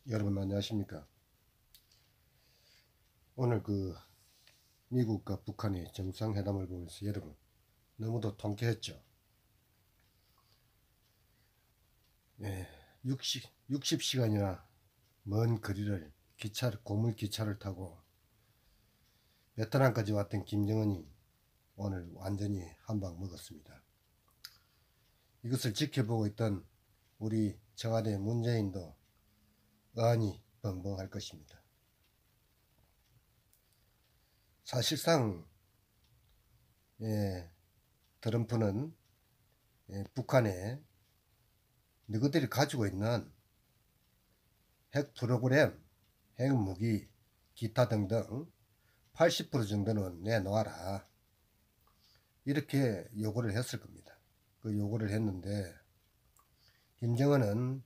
여러분 안녕하십니까? 오늘 미국과 북한의 정상회담을 보면서 여러분 너무도 통쾌했죠. 예, 60시간이나 먼 거리를 고물 기차를 타고 베트남까지 왔던 김정은이 오늘 완전히 한방 먹었습니다. 이것을 지켜보고 있던 우리 청와대 문재인도 어안이 벙벙할 것입니다. 사실상 트럼프는 북한에 너희들이 가지고 있는 핵 프로그램, 핵무기, 기타 등등 80% 정도는 내놓아라. 이렇게 요구를 했을 겁니다. 그 요구를 했는데 김정은은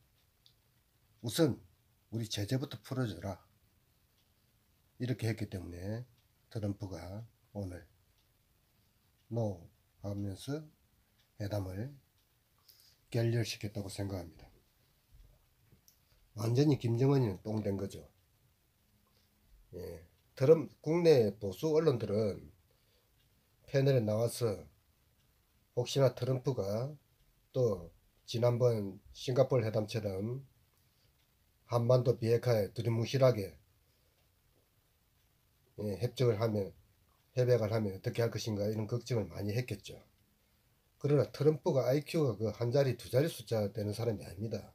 우선 우리 제재부터 풀어줘라. 이렇게 했기 때문에 트럼프가 오늘 노 하면서 회담을 결렬시켰다고 생각합니다. 완전히 김정은이는 똥된 거죠. 국내 보수 언론들은 패널에 나와서 혹시나 트럼프가 또 지난번 싱가포르 회담처럼 한반도 비핵화에 두리뭉실하게 협정을 하면 협약을 하면 어떻게 할 것인가 이런 걱정을 많이 했겠죠. 그러나 트럼프가 IQ가 그 한 자리 두 자리 숫자 되는 사람이 아닙니다.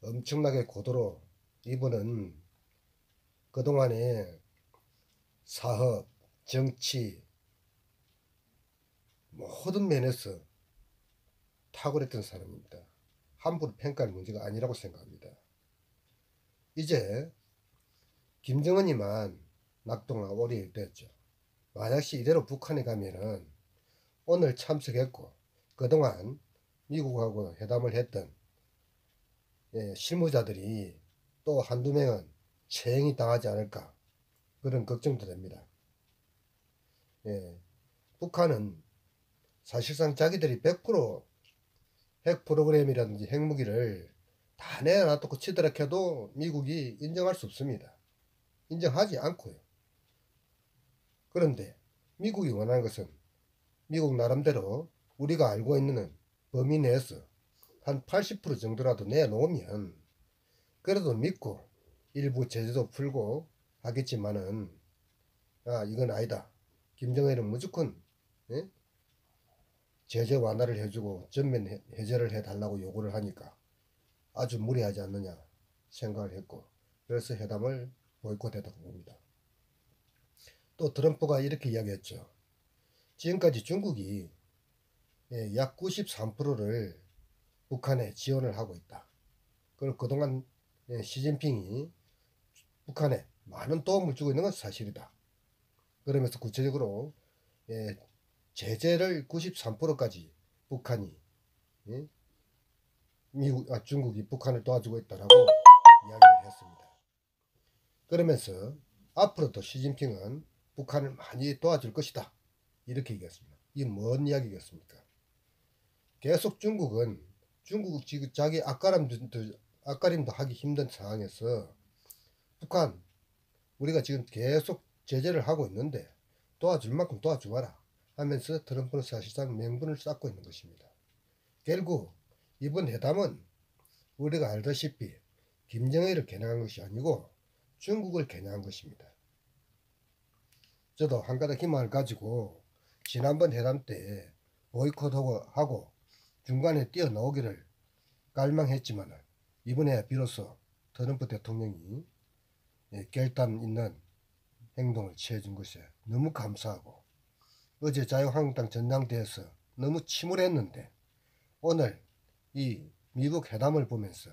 엄청나게 고도로 이분은 그동안에 사업, 정치 모든 면에서 탁월했던 사람입니다. 함부로 평가할 문제가 아니라고 생각합니다. 이제 김정은이만 낙동강 오리 됐죠. 만약시 이대로 북한에 가면은 오늘 참석했고 그동안 미국하고 회담을 했던 실무자들이 또 한두 명은 체행이 당하지 않을까 그런 걱정도 됩니다. 북한은 사실상 자기들이 100% 핵 프로그램이라든지 핵무기를 다 내놔놓고 치더라 해도 미국이 인정할 수 없습니다. 인정하지 않고요. 그런데 미국이 원하는 것은 미국 나름대로 우리가 알고 있는 범위 내에서 한 80% 정도라도 내놓으면 그래도 믿고 일부 제재도 풀고 하겠지만은 이건 아니다. 김정일은 무조건 제재 완화를 해주고 전면 해제를 해달라고 요구를 하니까 아주 무리하지 않느냐 생각을 했고 그래서 회담을 보이콧했다고 봅니다. 또 트럼프가 이렇게 이야기했죠. 지금까지 중국이 약 93%를 북한에 지원을 하고 있다. 그리고 그동안 시진핑이 북한에 많은 도움을 주고 있는 건 사실이다. 그러면서 구체적으로 제재를 93%까지 북한이 중국이 북한을 도와주고 있다라고 이야기를 했습니다. 그러면서 앞으로도 시진핑은 북한을 많이 도와줄 것이다. 이렇게 얘기했습니다. 이게 뭔 이야기겠습니까? 계속 중국 지금 자기 앞가림도 하기 힘든 상황에서 북한 우리가 지금 계속 제재를 하고 있는데 도와줄 만큼 도와주마라 하면서 트럼프는 사실상 명분을 쌓고 있는 것입니다. 결국 이번 회담은 우리가 알다시피 김정일을 겨냥한 것이 아니고 중국을 겨냥한 것입니다. 저도 한 가닥 희망을 가지고 지난번 회담 때 보이콧하고 중간에 뛰어나오기를 갈망했지만 이번에 비로소 트럼프 대통령이 결단 있는 행동을 취해준 것에 너무 감사하고 어제 자유한국당 전당대회에서 너무 침울했는데 오늘 이 미국 회담을 보면서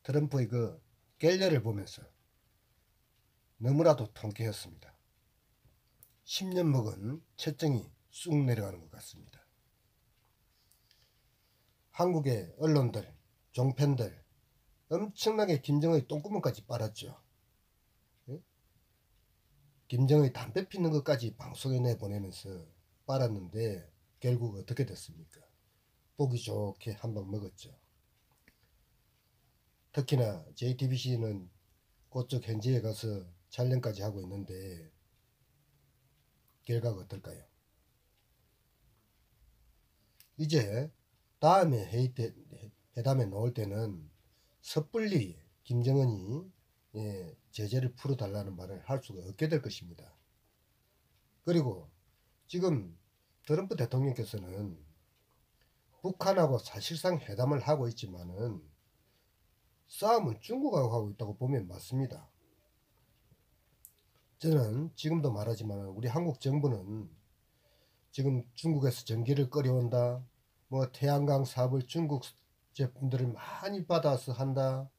트럼프의 그 결렬을 보면서 너무나도 통쾌했습니다. 10년 먹은 채증이 쑥 내려가는 것 같습니다. 한국의 언론들, 종편들 엄청나게 김정의 똥구멍까지 빨았죠. 김정의 담배 피는 것까지 방송에 내보내면서 빨았는데 결국 어떻게 됐습니까? 보기 좋게 한방 먹었죠. 특히나 JTBC는 그쪽 현지에 가서 촬영까지 하고 있는데 결과가 어떨까요? 이제 다음에 회담에 나올 때는 섣불리 김정은이 제재를 풀어달라는 말을 할 수가 없게 될 것입니다. 그리고 지금 트럼프 대통령께서는 북한하고 사실상 회담을 하고 있지만은 싸움은 중국하고 하고 있다고 보면 맞습니다. 저는 지금도 말하지만 우리 한국 정부는 지금 중국에서 전기를 끌어온다, 뭐 태양광 사업을 중국 제품들을 많이 받아서 한다,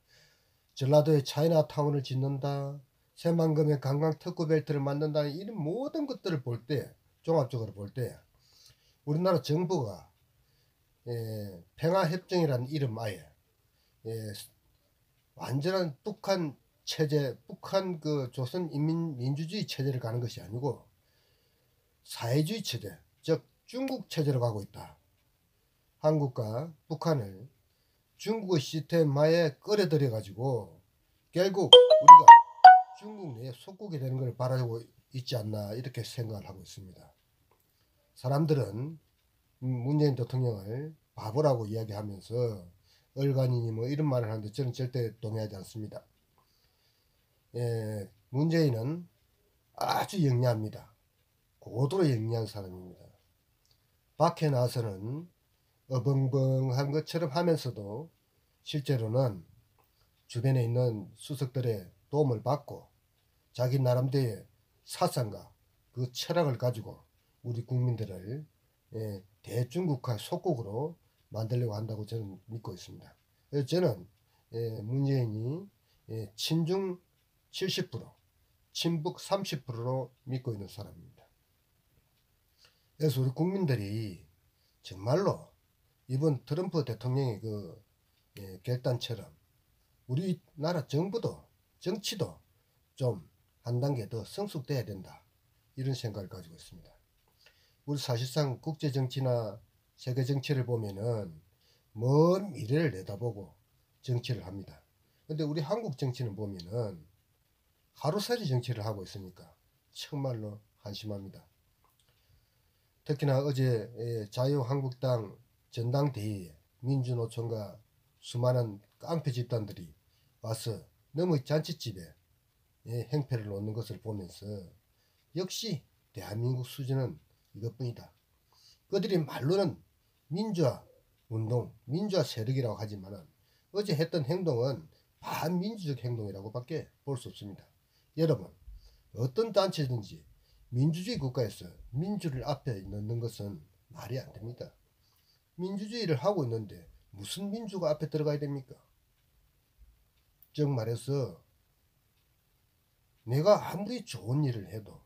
전라도에 차이나타운을 짓는다, 새만금에 관광 특구벨트를 만든다, 이런 모든 것들을 볼 때, 종합적으로 볼 때 우리나라 정부가 평화협정이라는 이름 아예 완전한 북한 체제, 북한 그 조선인민민주주의 체제를 가는 것이 아니고 사회주의 체제, 즉 중국 체제로 가고 있다. 한국과 북한을 중국의 시스템하에 끌어들여 가지고 결국 우리가 중국 내에 속국이 되는 걸 바라고 있지 않나, 이렇게 생각을 하고 있습니다. 사람들은 문재인 대통령을 바보라고 이야기하면서 얼간이니 뭐 이런 말을 하는데 저는 절대 동의하지 않습니다. 문재인은 아주 영리합니다. 고도로 영리한 사람입니다. 밖에 나서는 어벙벙한 것처럼 하면서도 실제로는 주변에 있는 수석들의 도움을 받고 자기 나름대로의 사상과 그 철학을 가지고 우리 국민들을 대중국화 속국으로 만들려고 한다고 저는 믿고 있습니다. 그래서 저는 문재인이 친중 70%, 친북 30%로 믿고 있는 사람입니다. 그래서 우리 국민들이 정말로 이번 트럼프 대통령의 그 결단처럼 우리나라 정부도 정치도 좀 한 단계 더 성숙돼야 된다, 이런 생각을 가지고 있습니다. 우리 사실상 국제정치나 세계정치를 보면은 먼 미래를 내다보고 정치를 합니다. 근데 우리 한국 정치는 보면은 하루살이 정치를 하고 있으니까 정말로 한심합니다. 특히나 어제 자유한국당 전당대회에 민주노총과 수많은 깡패 집단들이 와서 너무 잔치집에 행패를 놓는 것을 보면서 역시 대한민국 수준은 이것뿐이다. 그들이 말로는 민주화 운동, 민주화 세력이라고 하지만 어제 했던 행동은 반민주적 행동이라고 밖에 볼 수 없습니다. 여러분, 어떤 단체든지 민주주의 국가에서 민주를 앞에 넣는 것은 말이 안 됩니다. 민주주의를 하고 있는데 무슨 민주가 앞에 들어가야 됩니까? 즉 말해서 내가 아무리 좋은 일을 해도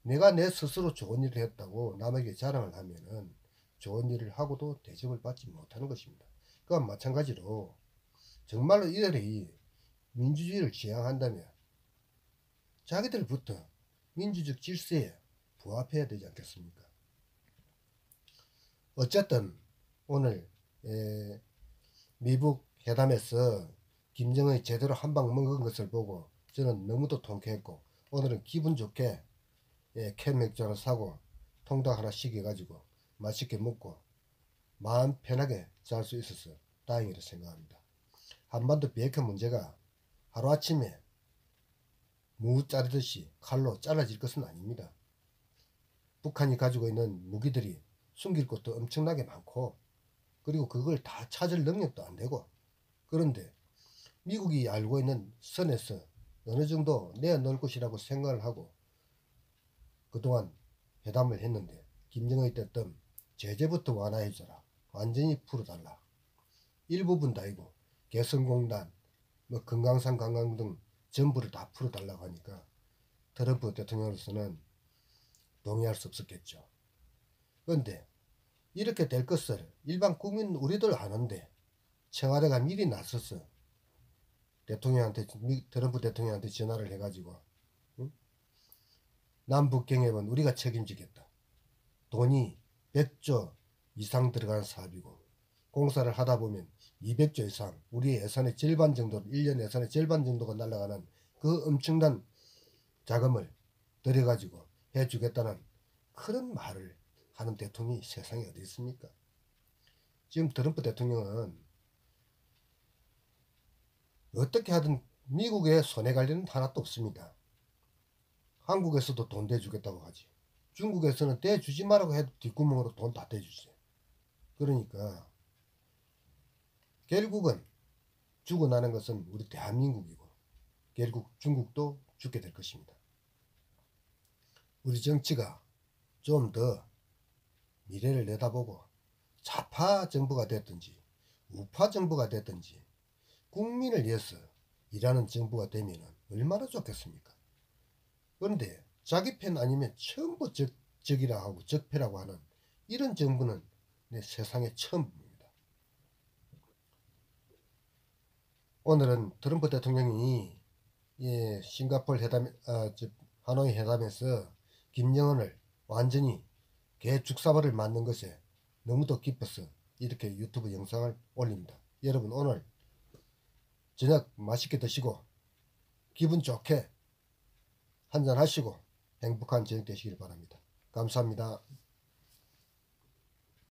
내가 내 스스로 좋은 일을 했다고 남에게 자랑을 하면은 좋은 일을 하고도 대접을 받지 못하는 것입니다. 그와 마찬가지로 정말로 이들이 민주주의를 지향한다면 자기들부터 민주적 질서에 부합해야 되지 않겠습니까? 어쨌든 오늘 미북 회담에서 김정은이 제대로 한 방 먹은 것을 보고 저는 너무도 통쾌했고, 오늘은 기분 좋게 캔 맥주 하나 사고 통닭 하나 시켜가지고 맛있게 먹고 마음 편하게 잘 수 있어서 다행이라 생각합니다. 한반도 비핵화 문제가 하루아침에 무 자르듯이 칼로 잘라질 것은 아닙니다. 북한이 가지고 있는 무기들이 숨길 것도 엄청나게 많고, 그리고 그걸 다 찾을 능력도 안 되고, 그런데 미국이 알고 있는 선에서 어느 정도 내어놓을 것이라고 생각을 하고 그동안 회담을 했는데, 김정은이 때던 제재부터 완화해줘라, 완전히 풀어달라, 일부분도 아니고 개성공단, 뭐 금강산 관광 등 전부를 다 풀어달라고 하니까 트럼프 대통령으로서는 동의할 수 없었겠죠. 그런데 이렇게 될 것을 일반 국민 우리들 아는데 청와대가 미리 나서서 트럼프 대통령한테 전화를 해가지고 남북 경협은 우리가 책임지겠다, 돈이 100조 이상 들어가는 사업이고 공사를 하다 보면 200조 이상, 우리의 예산의 절반 정도, 1년 예산의 절반 정도가 날아가는 그 엄청난 자금을 들여가지고 해주겠다는 그런 말을 하는 대통령이 세상에 어디 있습니까? 지금 트럼프 대통령은 어떻게 하든 미국의 손해 관련은 하나도 없습니다. 한국에서도 돈 대주겠다고 하지. 중국에서는 대주지 말라고 해도 뒷구멍으로 돈 다 대주지. 그러니까 결국은 죽어나는 것은 우리 대한민국이고 결국 중국도 죽게 될 것입니다. 우리 정치가 좀 더 미래를 내다보고 좌파 정부가 됐든지 우파 정부가 됐든지 국민을 위해서 일하는 정부가 되면 얼마나 좋겠습니까? 그런데 자기 편 아니면 전부 적이라 하고 적폐라고 하는 이런 정부는 내 세상에 처음 봅니다. 오늘은 트럼프 대통령이 싱가포르 회담, 하노이 회담에서 김정은을 완전히 개 죽사발을 맞는 것에 너무도 기뻐서 이렇게 유튜브 영상을 올립니다. 여러분 오늘 저녁 맛있게 드시고 기분 좋게 한잔 하시고 행복한 저녁 되시길 바랍니다. 감사합니다.